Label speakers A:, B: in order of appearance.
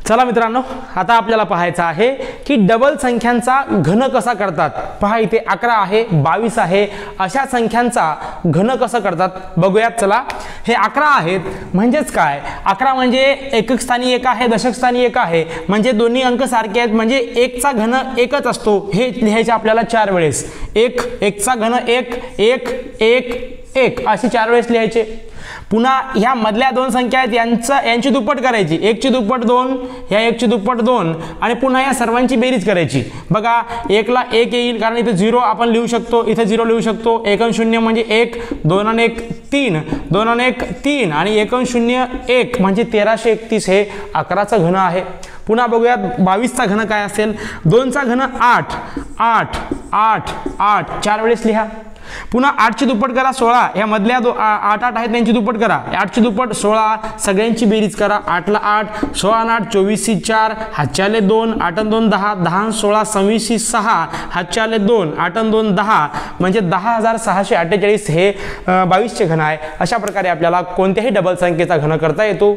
A: चला मित्रांनो, आता आपल्याला पाहायचं आहे की डबल संख्यांचा घन कसा करतात। पहा इथे 11 आहे, 22 आहे, अशा संख्यांचा घन कसं करतात बघूयात। चला, हे 11 आहेत म्हणजेच काय, 11 म्हणजे एकक स्थानी 1 आहे, दशक स्थानी 1 आहे, म्हणजे दोन्ही अंक सारखे आहेत, म्हणजे 1 चा घन 1च असतो। हे लिहायचे आपल्याला 4 वेळेस, 1 चा घन 1 1 1 1 अशी 4 वेळेस लिहायचे। पुन्हा ह्या मधल्या दोन संख्या आहेत, यांची दुप्पट करायची, 1 ची दुप्पट 2, ह्या 1 ची दुप्पट 2, आणि पुन्हा या सर्वांची बेरीज करायची। बघा 1 ला 1 येईल, कारण इथे 0 आपण लिहू शकतो, इथे 0 लिहू शकतो। 1 आणि 0 म्हणजे 1, 2 आणि 1 3, 2 आणि 1 3, आणि 1 आणि 0 1 म्हणजे 1331 हे 11चा घन आहे। पुन्हा बघूयात 22 चा घन काय असेल। 2 चा घन 8 8 8 8 4 वेळेस लिहा। पुन्हा 8 ची दुप्पट करा 16, ह्या मधल्या 8 8 आहेत त्यांची दुप्पट करा, 8 ची दुप्पट 16, सगळ्यांची बेरीज करा। 8 ला 8, 16 आणि 8 24 ची 4, हातच्याले 2, 8 आणि 2 10, 10 आणि 16 26 ची 6, हातच्याले 2, 8 आणि 2 10, म्हणजे 10648 हे 22 चे घन आहे। अशा प्रकारे आपल्याला कोणत्याही डबल संख्येचा घन करता येतो।